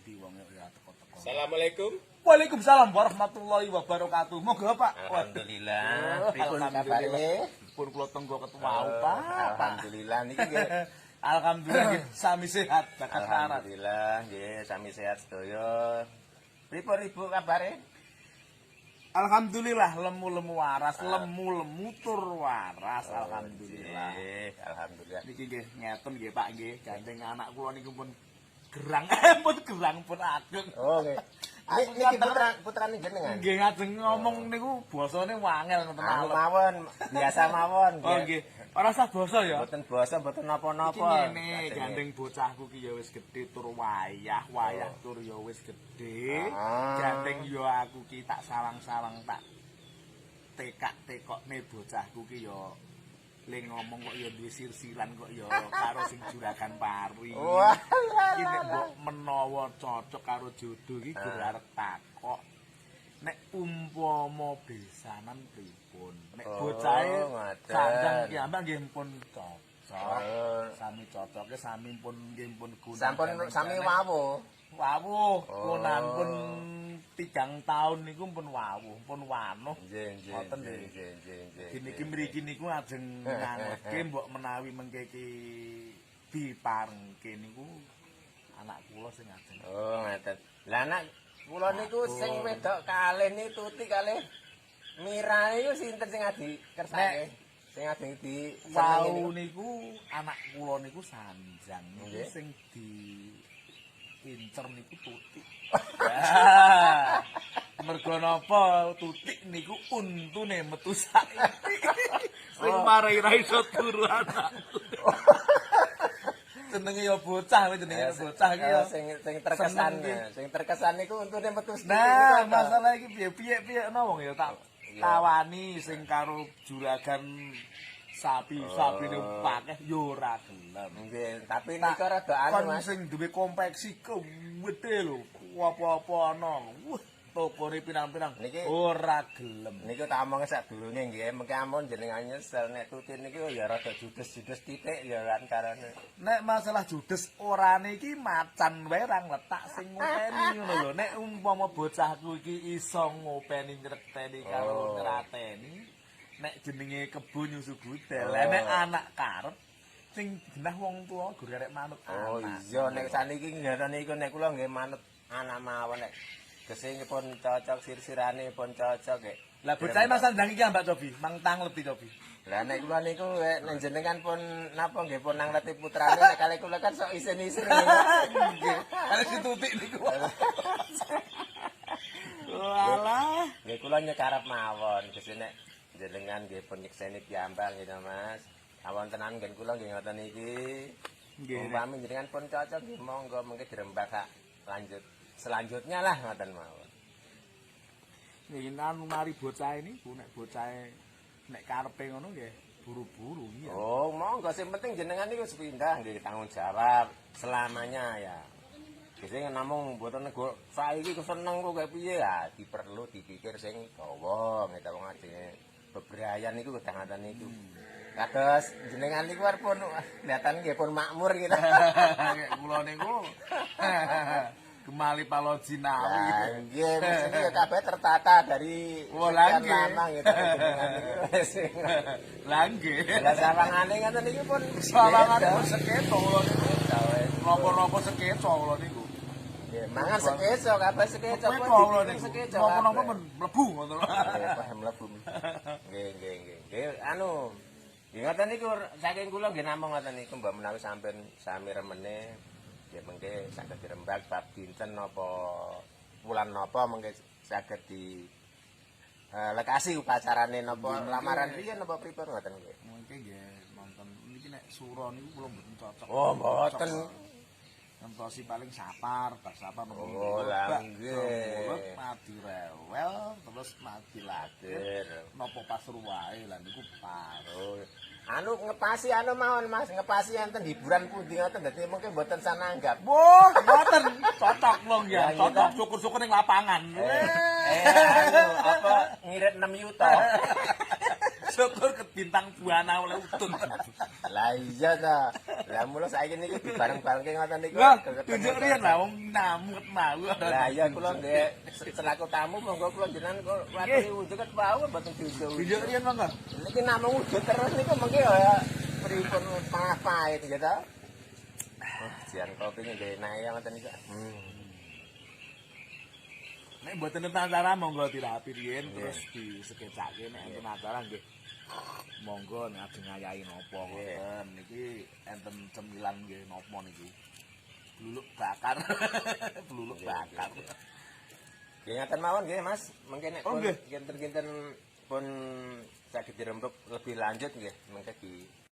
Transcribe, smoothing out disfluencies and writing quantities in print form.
gedhi wong ya teko-teko. Assalamualaikum. Waalaikumsalam warahmatullahi wabarakatuh. Moga Pak. Alhamdulillah. Pripun kabare? Pun kula tenggo ketemu Pak. Alhamdulillah niki nggih. Alhamdulillah nggih sami sehat bakat sarat. Alhamdulillah nggih sami sehat sedaya. Pripun Ibu kabare? Alhamdulillah lemu-lemu waras, lemu-lemu tur waras. Alhamdulillah. Alhamdulillah. Niki nggih ngeten nggih Pak nggih, gandeng anak kula niku pun gerang, pun gerang pun ageng. Oh nggih. Niki putrane jenengan. Nggih ngajeng ngomong niku basane wangel ngoten Mawon, biasa mawon Oh nggih. Ora usah basa ya. Mboten basa, mboten napa-napa. Iki ngene, gandeng bocahku ki ya wis gedhe tur wayah tur ya wis gedhe. Gandeng ya aku ki tak sawang-sawang tak tekak-tekokne bocahku ki ya le ngomong kok ya duwe sirsilan kok ya karo sing juragan pari. Wah, iki nek mbok menawa cocok karo jodoh iki gur arep takok. Nek umpama besanan pripun? Nek bocahe sandang ki ambak nggih pun cocok. Sami cocoke sami pun nggih pun guna. Sampun sami wawuh. Wawuh, punan pun 3 taun niku pun wawuh, pun wanuh. Nggih. Niki mriki niku ajeng ngangetke mbok menawi mengke iki diparengke niku anak kula sing ajeng. Oh, ngaten. Lah anak kula niku sing wedok kalih ni Tuti kalih Mira niku sinten sing adi kersake? Sing ajeng di wau niku anak kula niku Sanjang niku sing di incer niku Tuti. Mergo napa Tuti niku untune metu saiki. Sing marai ra iso turu anak. Jenenge ya bocah jenenge bocah iki ya sing terkesan niku untune metu sedikit. Nah, masalah iki piye-piye wong ya tak tawani sing karo juragan sapi-sapine pakeh yo ora gelem. Nggih, tapi nika rada anu Mas. Sing duwe kompleksi kuwede lho, apa-apa ana. Wah, tokone pirang-pirang ora gelem. Niku tak omong sadurunge nggih, mengke ampun jenengan nyesel nek Tuti niku ya rada judes-judes titik ya kan karane. Nek masalah judes orane iki macan wae ra ngletak sing ngopeni ngono lho. Nek umpama bocahku iki iso ngopeni nyrekteni karo ngrateni, nek jenenge kebo nyusu budel. Lah nek anak karep sing genah wong tuwa gur arek manut anak. Oh iya nek saniki ngaten niku nek kula nggih manut anak mawon nek gesine pun cocok sir-sirane pun cocok nggih. Lah bocahe Mas Sandang iki ambak Cobi, mangtang lebih Cobi. Lah nek kula niku nek jenengan pun napa nggih pun nangleti putrane nek kalih kula kan sok isin-isin nggih. Kalih ditutik niku. Walah, nggih kula nyekarep mawon gesine jenengan nggih pun nyekseni piyambak nggih Mas. Awon tenan nggih kula nggih ngoten iki. Nggih. Umpami jenengan pun cocok nggih monggo mengke dirembak sak lanjut. Selanjutnya lah ngoten mawon. Nggih anu mari bocah niku nek bocahe nek karepe ngono nggih buru-buru iya. Oh, monggo sing penting jenengan niku sepindah nggih tanggung jawab selamanya ya. Biasanya namung mboten nego saiki keseneng kok kaya piye ya diperlu dipikir sing dawa ngene wong ajenge bebrayan niku kadang-kadang niku. Kados jenengan niku pun kelihatan nggih pun makmur gitu. Kula niku Gemali Paloji Nawi. Nggih, mesti kabeh tertata dari sekian lama gitu jenengan niku. Lah nggih. Lah sawangane ngoten niki pun sawangane pun seketo kula niku. Napa-napa seketo kula niku. Nggih, mangan seketo kabeh seketo kula niku. Napa-napa men mlebu ngoten lho. Nggih, mlebu. Nggih. Nggih, anu nggih ngoten niku saking kula nggih namung ngoten niku mbok menawi sampean sami remene nggih mengke saged dirembak bab dinten napa wulan napa mengke saged di lekasi upacarane napa lamaran riyen napa pripun ngoten nggih. Mengke nggih nonton niki nek sura niku kula mboten cocok. Oh, mboten. Nentosi paling sapar, bar sapar nopo. Oh, lah nggih. Mati rewel terus mati ladir. Napa pas ruwae lah niku paro. Anu ngepasi anu mawon Mas, ngepasi enten hiburan pundi ngoten dadi mungkin mboten sananggap. Wah, mboten cocok lho ya. Cocok syukur-syukur ning lapangan. Anu apa ngirit 6 yuta. Syukur ke bintang buana oleh utun. Lah iya ta. Lah mula saiki niku dibareng-barengke ngoten niku. Lah, tunjuk riyen lah wong namut mau. Lah iya kula nggih selaku tamu monggo kula jenengan kula waturi wujud ket wau mboten diunjuk. Tunjuk riyen monggo. Niki namung wujud terus niku mengki ya pripun pangah pahit ya ta. Oh, jian kopi nggih enak ya ngoten niku. Nek mboten enten acara monggo dirapi riyen terus disekecake nek enten acara nggih. Monggo nek ajeng ngayahi napa ngoten. Niki enten cemilan nggih napa niki. Bluluk bakar. Bluluk bakar. Nggih ngaten mawon nggih Mas. Mengke nek Oh, pun nggih. kinten-kinten pun saged dirembuk lebih lanjut nggih mengke di